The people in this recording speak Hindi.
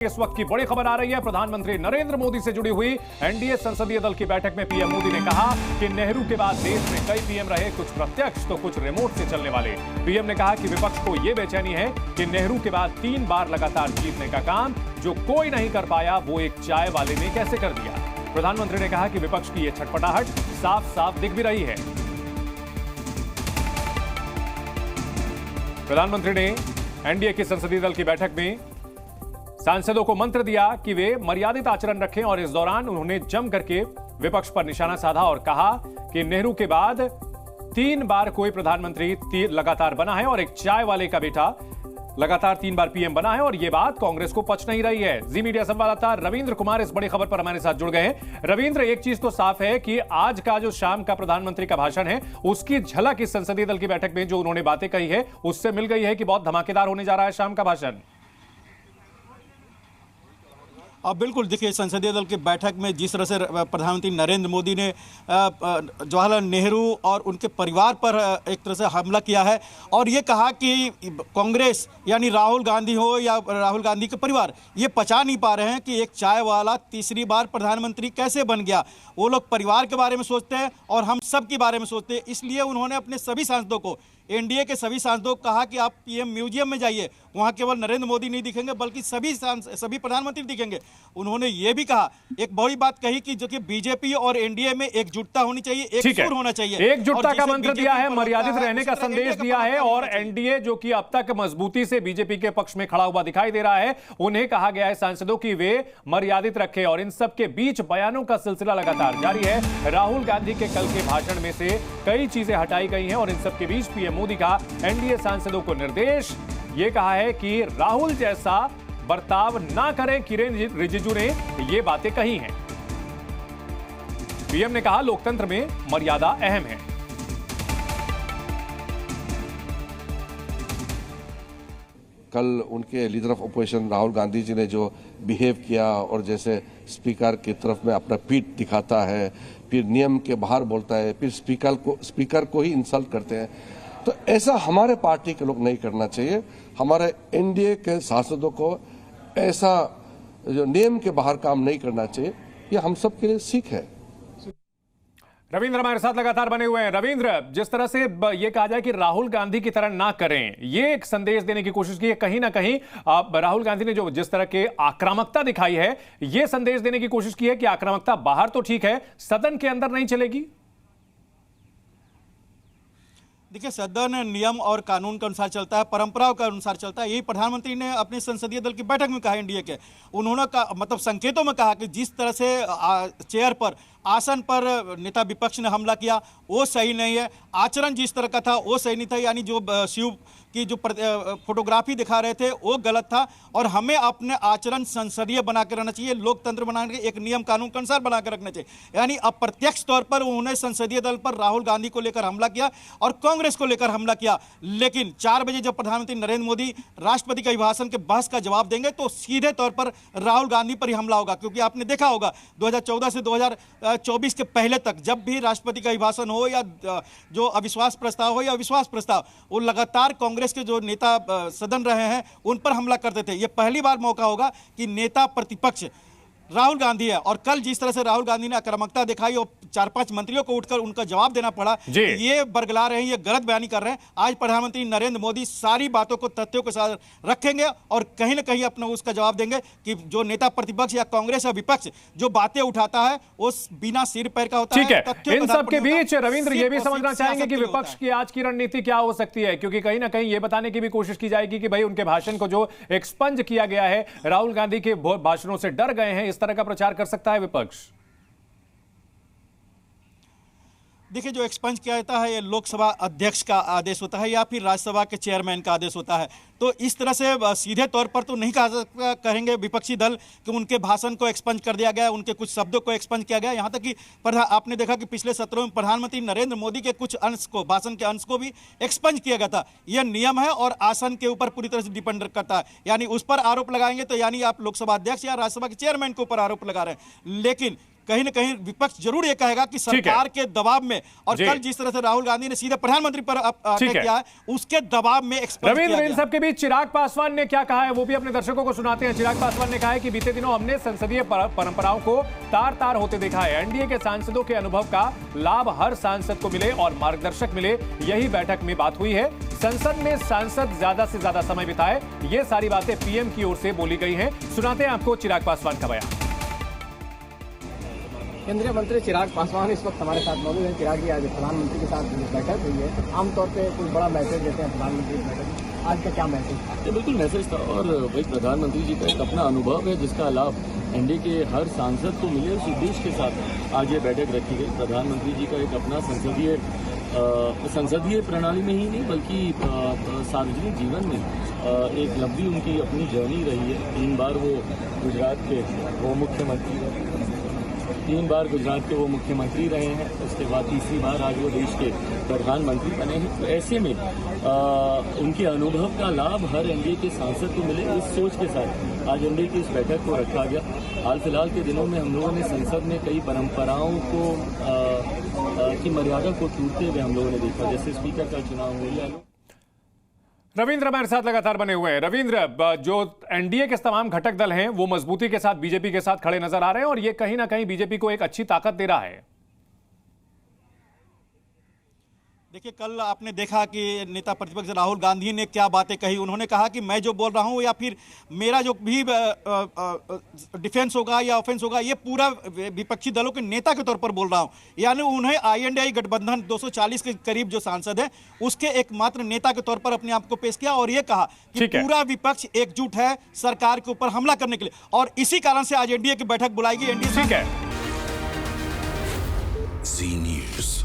इस वक्त की बड़ी खबर आ रही है प्रधानमंत्री नरेंद्र मोदी से जुड़ी हुई। एनडीए संसदीय दल की बैठक में पीएम मोदी ने कहा कि नेहरू के बाद देश में कई पीएम रहे, कुछ प्रत्यक्ष तो कुछ रिमोट से चलने वाले। पीएम ने कहा कि विपक्ष को यह बेचैनी है कि नेहरू के बाद 3 बार लगातार जीतने का काम जो कोई नहीं कर पाया वो एक चाय वाले ने कैसे कर दिया। प्रधानमंत्री ने कहा कि विपक्ष की यह छटपटाहट साफ साफ दिख भी रही है। प्रधानमंत्री ने एनडीए की संसदीय दल की बैठक में सांसदों को मंत्र दिया कि वे मर्यादित आचरण रखें और इस दौरान उन्होंने जम करके विपक्ष पर निशाना साधा और कहा कि नेहरू के बाद 3 बार कोई प्रधानमंत्री लगातार बना है और एक चाय वाले का बेटा लगातार 3 बार पीएम बना है और यह बात कांग्रेस को पच नहीं रही है। जी मीडिया संवाददाता रविंद्र कुमार इस बड़ी खबर पर हमारे साथ जुड़ गए हैं। रविंद्र, एक चीज तो साफ है कि आज का जो शाम का प्रधानमंत्री का भाषण है उसकी झलक इस संसदीय दल की बैठक में जो उन्होंने बातें कही है उससे मिल गई है कि बहुत धमाकेदार होने जा रहा है शाम का भाषण। अब बिल्कुल देखिए, संसदीय दल की बैठक में जिस तरह से प्रधानमंत्री नरेंद्र मोदी ने जवाहरलाल नेहरू और उनके परिवार पर एक तरह से हमला किया है और ये कहा कि कांग्रेस यानी राहुल गांधी हो या राहुल गांधी के परिवार ये पचा नहीं पा रहे हैं कि एक चाय वाला तीसरी बार प्रधानमंत्री कैसे बन गया। वो लोग परिवार के बारे में सोचते हैं और हम सब के बारे में सोचते हैं। इसलिए उन्होंने अपने सभी सांसदों को, एनडीए के सभी सांसदों को कहा कि आप पीएम म्यूजियम में जाइए, वहां केवल नरेंद्र मोदी नहीं दिखेंगे बल्कि सभी प्रधानमंत्री दिखेंगे। उन्होंने ये भी कहा, एक बड़ी बात कही कि जो कि बीजेपी और एनडीए में एकजुटता होनी चाहिए, एक सुर होना चाहिए। एकजुटता का मंत्र दिया है, मर्यादित रहने का संदेश दिया है और एनडीए जो कि अब तक मजबूती से बीजेपी के पक्ष में खड़ा हुआ दिखाई दे रहा है, उन्हें कहा गया है सांसदों की वे मर्यादित रखें। और इन सब के बीच बयानों का सिलसिला लगातार जारी है। राहुल गांधी के कल के भाषण में से कई चीजें हटाई गई हैं और इन सब के बीच पीएम मोदी का एनडीए सांसदों को निर्देश ये कहा है कि राहुल जैसा बर्ताव ना करें। किरेन रिजिजू ने ये बातें कही हैं। पीएम ने कहा लोकतंत्र में मर्यादा अहम है। कल उनके leader of opposition Rahul Gandhi ji ने जो बिहेव किया और जैसे स्पीकर की तरफ में अपना पीठ दिखाता है, फिर नियम के बाहर बोलता है, फिर स्पीकर को ही इंसल्ट करते हैं, तो ऐसा हमारे पार्टी के लोग नहीं करना चाहिए। हमारे एनडीए के सांसदों को ऐसा जो नियम के बाहर काम नहीं करना चाहिए, ये हम सब के लिए सीख है। रविंद्र हमारे साथ लगातार बने हुए हैं। रविंद्र, जिस तरह से ये कहा जाए कि राहुल गांधी की तरह ना करें, ये एक संदेश देने की कोशिश की है। कहीं ना कहीं राहुल गांधी ने जो जिस तरह के आक्रामकता दिखाई है, ये संदेश देने की कोशिश की है कि आक्रामकता बाहर तो ठीक है, सदन के अंदर नहीं चलेगी। देखिए, सदन नियम और कानून के अनुसार चलता है, परंपराओं के अनुसार चलता है। यही प्रधानमंत्री ने अपने संसदीय दल की बैठक में कहा, एनडीए के उन्होंने मतलब संकेतों में कहा कि जिस तरह से चेयर पर, आसन पर नेता विपक्ष ने हमला किया वो सही नहीं है। आचरण जिस तरह का था वो सही नहीं था, यानी जो शिव की जो फोटोग्राफी दिखा रहे थे वो गलत था और हमें अपने आचरण संसदीय बना के रहना चाहिए, लोकतंत्र बना के एक नियम कानून के अनुसार बना के रखना चाहिए। यानी अप्रत्यक्ष तौर पर उन्होंने संसदीय दल पर राहुल गांधी को लेकर हमला किया और कांग्रेस को लेकर हमला किया। लेकिन 4 बजे जब प्रधानमंत्री नरेंद्र मोदी राष्ट्रपति के अभिभाषण के बहस का जवाब देंगे तो सीधे तौर पर राहुल गांधी पर ही हमला होगा। क्योंकि आपने देखा होगा 2014 से 2024 के पहले तक जब भी राष्ट्रपति का अभिभाषण हो या जो अविश्वास प्रस्ताव हो या अविश्वास प्रस्ताव, वो लगातार कांग्रेस के जो नेता सदन रहे हैं उन पर हमला करते थे। ये पहली बार मौका होगा कि नेता प्रतिपक्ष राहुल गांधी है और कल जिस तरह से राहुल गांधी ने आक्रामकता दिखाई और 4-5 मंत्रियों को उठकर उनका जवाब देना पड़ा, ये बरगला रहे हैं, ये गलत बयानी कर रहे हैं। आज प्रधानमंत्री नरेंद्र मोदी सारी बातों को तथ्यों के साथ रखेंगे और कहीं ना कहीं अपना उसका जवाब देंगे कि जो नेता प्रतिपक्ष या कांग्रेस या विपक्ष जो बातें उठाता है वो बिना सिर पैर का होता है। ठीक है, इन सब के बीच रविंद्र ये भी समझना चाहेंगे कि विपक्ष की आज की रणनीति क्या हो सकती है, क्योंकि कहीं ना कहीं ये बताने की भी कोशिश की जाएगी कि भाई उनके भाषण को जो एक्सपंज किया गया है, राहुल गांधी के भाषणों से डर गए हैं, इस तरह का प्रचार कर सकता है विपक्ष। देखिए, जो एक्सपंज किया जाता है ये लोकसभा अध्यक्ष का आदेश होता है या फिर राज्यसभा के चेयरमैन का आदेश होता है। तो इस तरह से सीधे तौर पर तो नहीं कहेंगे विपक्षी दल कि उनके भाषण को एक्सपंज कर दिया गया, उनके कुछ शब्दों को एक्सपंज किया गया। यहाँ तक कि आपने देखा कि पिछले सत्रों में प्रधानमंत्री नरेंद्र मोदी के कुछ अंश को, भाषण के अंश को भी एक्सपंज किया गया था। यह नियम है और आसन के ऊपर पूरी तरह से डिपेंड करता है। यानी उस पर आरोप लगाएंगे तो यानी आप लोकसभा अध्यक्ष या राज्यसभा के चेयरमैन के ऊपर आरोप लगा रहे हैं। लेकिन कहीं ना कहीं विपक्ष जरूर ये कहेगा कि सरकार के दबाव में, और कल जिस तरह से राहुल गांधी ने सीधे प्रधानमंत्री पर अटैक किया है, उसके दबाव में रविंद्र, इन सबके बीच चिराग पासवान ने क्या कहा है वो भी अपने दर्शकों को सुनाते हैं। चिराग पासवान ने कहा है कि बीते दिनों हमने संसदीय परंपराओं को तार तार होते देखा है। एनडीए के सांसदों के अनुभव का लाभ हर सांसद को मिले और मार्गदर्शक मिले, यही बैठक में बात हुई है। संसद में सांसद ज्यादा से ज्यादा समय बिताए, ये सारी बातें पीएम की ओर से बोली गई हैं। सुनाते हैं आपको चिराग पासवान का बयान। केंद्रीय मंत्री चिराग पासवान इस वक्त हमारे साथ मौजूद हैं। चिराग जी, आज प्रधानमंत्री के साथ बैठक हुई है, आमतौर पे कोई बड़ा मैसेज देते हैं प्रधानमंत्री की बैठक में, आज का क्या मैसेज? ये बिल्कुल मैसेज था, और भाई प्रधानमंत्री जी का एक अपना अनुभव है जिसका लाभ एनडीए के हर सांसद को मिले। उस उद्देश्य के साथ आज ये बैठक रखी गई। प्रधानमंत्री जी का एक अपना संसदीय प्रणाली में ही नहीं बल्कि सार्वजनिक जीवन में एक लंबी उनकी अपनी जर्नी रही है। 3 बार वो गुजरात के वो मुख्यमंत्री रहे हैं। उसके बाद तीसरी बार आज वो देश के प्रधानमंत्री बने हैं। तो ऐसे में उनके अनुभव का लाभ हर एनडीए के सांसद को मिले, इस सोच के साथ आज एनडीए की इस बैठक को रखा गया। हाल फिलहाल के दिनों में हम लोगों ने संसद में कई परंपराओं को की मर्यादा को टूटते हुए हम लोगों ने देखा, जैसे स्पीकर का चुनाव हो या रविंद्र हमारे साथ लगातार बने हुए हैं। रविंद्र, जो एनडीए के तमाम घटक दल हैं वो मजबूती के साथ बीजेपी के साथ खड़े नजर आ रहे हैं और ये कहीं ना कहीं बीजेपी को एक अच्छी ताकत दे रहा है। देखिए, कल आपने देखा कि नेता प्रतिपक्ष राहुल गांधी ने क्या बातें कही। उन्होंने कहा कि मैं जो बोल रहा हूं या फिर मेरा जो भी डिफेंस होगा या ऑफेंस होगा, ये पूरा विपक्षी दलों के नेता के तौर पर बोल रहा हूं। यानी उन्हें आईएनडीआई गठबंधन 240 के करीब जो सांसद है उसके एकमात्र नेता के तौर पर अपने आप को पेश किया और ये कहा कि पूरा विपक्ष एकजुट है सरकार के ऊपर हमला करने के लिए, और इसी कारण से आज एनडीए की बैठक बुलाई गई। एनडीए ठीक है। जी न्यूज़।